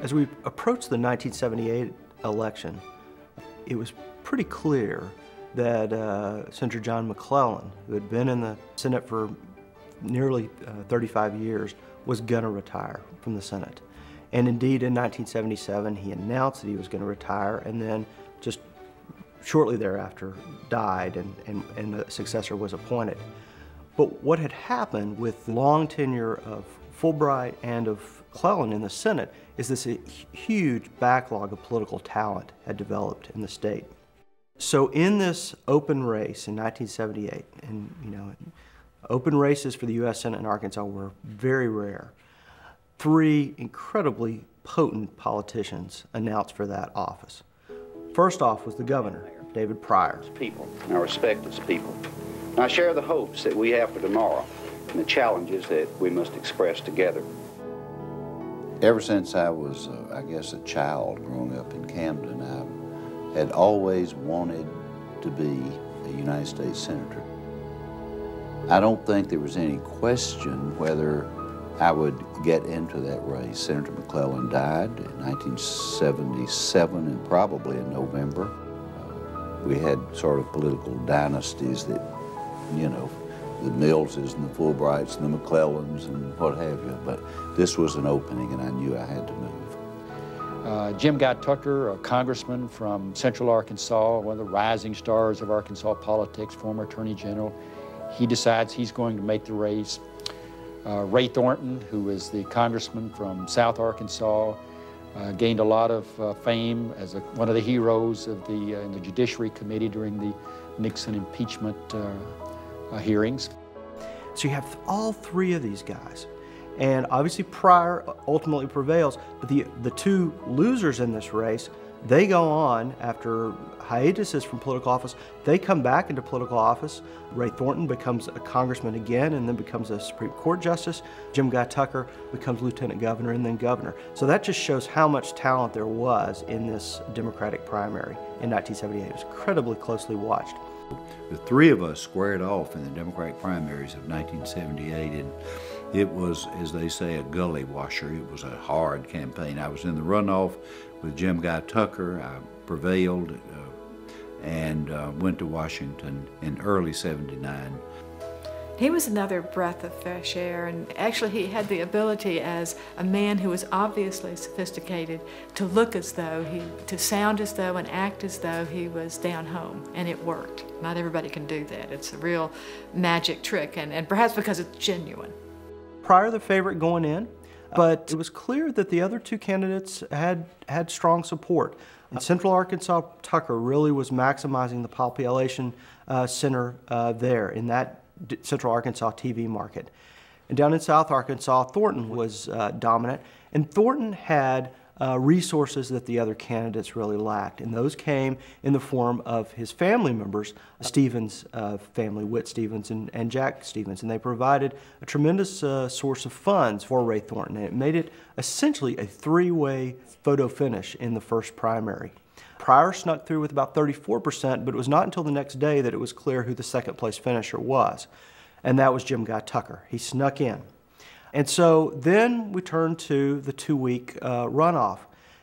As we approached the 1978 election, it was pretty clear that Senator John McClellan, who had been in the Senate for nearly 35 years, was going to retire from the Senate. And indeed, in 1977, he announced that he was going to retire, and then just shortly thereafter died, and a successor was appointed. But what had happened with the long tenure of Fulbright and of McClellan in the Senate is this huge backlog of political talent had developed in the state. So in this open race in 1978, and open races for the U.S. Senate in Arkansas were very rare. Three incredibly potent politicians announced for that office. First off was the governor, David Pryor. People, and I respect his people. And I share the hopes that we have for tomorrow and the challenges that we must express together. Ever since I was, I guess, a child growing up in Camden, I had always wanted to be a United States Senator. I don't think there was any question whether I would get into that race. Senator McClellan died in 1977, and probably in November. We had sort of political dynasties that, the Millses and the Fulbrights and the McClellans and what have you, but this was an opening and I knew I had to move. Jim Guy Tucker, a congressman from Central Arkansas, one of the rising stars of Arkansas politics, former Attorney General, he decides he's going to make the race. Ray Thornton, who is the congressman from South Arkansas, gained a lot of fame as one of the heroes of in the Judiciary Committee during the Nixon impeachment hearings. So you have all three of these guys. And obviously Pryor ultimately prevails, but the two losers in this race, they go on after hiatuses from political office. They come back into political office. Ray Thornton becomes a congressman again and then becomes a Supreme Court justice. Jim Guy Tucker becomes lieutenant governor and then governor. So that just shows how much talent there was in this Democratic primary in 1978. It was incredibly closely watched. The three of us squared off in the Democratic primaries of 1978, and it was, as they say, a gully washer. It was a hard campaign. I was in the runoff with Jim Guy Tucker. I prevailed and went to Washington in early '79. He was another breath of fresh air, and actually he had the ability as a man who was obviously sophisticated to look as though, to sound as though and act as though he was down home, and it worked. Not everybody can do that. It's a real magic trick, and perhaps because it's genuine. Pryor the favorite going in, but it was clear that the other two candidates had strong support. In Central Arkansas, Tucker really was maximizing the population center there in that Central Arkansas TV market. And down in South Arkansas, Thornton was dominant, and Thornton had resources that the other candidates really lacked, and those came in the form of his family members, Stevens' family, Whit Stevens and Jack Stevens, and they provided a tremendous source of funds for Ray Thornton, and it made it essentially a three-way photo finish in the first primary. Pryor snuck through with about 34%, but it was not until the next day that it was clear who the second place finisher was, and that was Jim Guy Tucker. He snuck in. And so then we turned to the two-week runoff,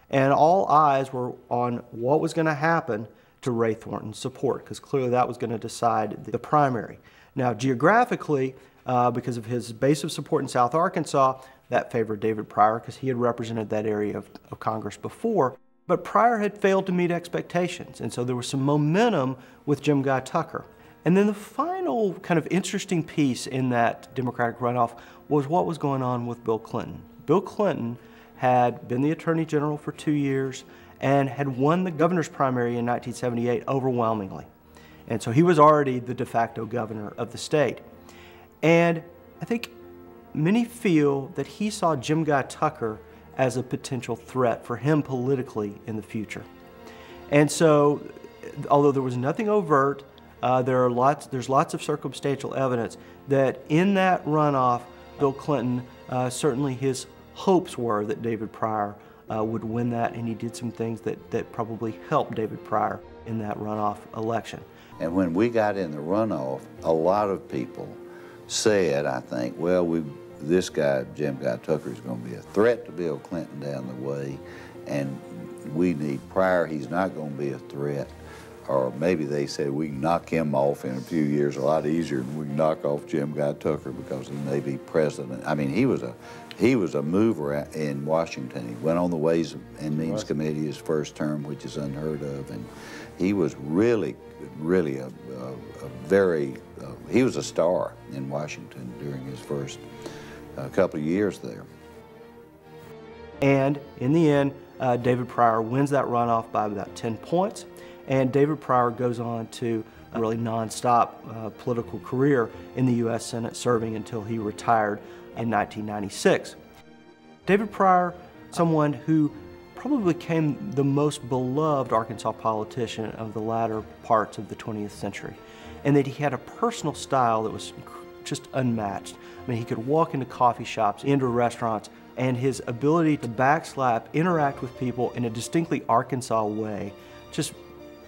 and all eyes were on what was going to happen to Ray Thornton's support, because clearly that was going to decide the primary. Now, geographically, because of his base of support in South Arkansas, that favored David Pryor because he had represented that area of Congress before. But Pryor had failed to meet expectations, and so there was some momentum with Jim Guy Tucker. And then the final kind of interesting piece in that Democratic runoff was what was going on with Bill Clinton. Bill Clinton had been the Attorney General for 2 years and had won the governor's primary in 1978 overwhelmingly. And so he was already the de facto governor of the state. And I think many feel that he saw Jim Guy Tucker as a potential threat for him politically in the future. And so, although there was nothing overt, there's lots of circumstantial evidence that in that runoff, Bill Clinton, certainly his hopes were that David Pryor would win that, and he did some things that probably helped David Pryor in that runoff election. And when we got in the runoff, a lot of people said, I think, well, this guy, Jim Guy Tucker, is going to be a threat to Bill Clinton down the way, and we need Pryor. He's not going to be a threat. Or maybe they said we can knock him off in a few years a lot easier than we can knock off Jim Guy Tucker because he may be president. I mean, he was a mover in Washington. He went on the Ways and Means Committee his first term, which is unheard of, and he was really a very, he was a star in Washington during his first couple of years there. And in the end, David Pryor wins that runoff by about 10 points. And David Pryor goes on to a really nonstop political career in the U.S. Senate, serving until he retired in 1996. David Pryor, someone who probably became the most beloved Arkansas politician of the latter parts of the 20th century, and that he had a personal style that was just unmatched. I mean, he could walk into coffee shops, into restaurants, and his ability to backslap, interact with people in a distinctly Arkansas way, just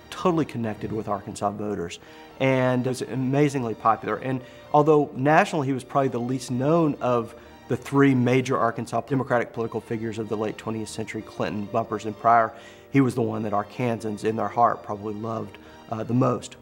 totally connected with Arkansas voters, and was amazingly popular. And although nationally he was probably the least known of the three major Arkansas Democratic political figures of the late 20th century, Clinton, Bumpers, and Pryor, he was the one that Arkansans in their heart probably loved the most.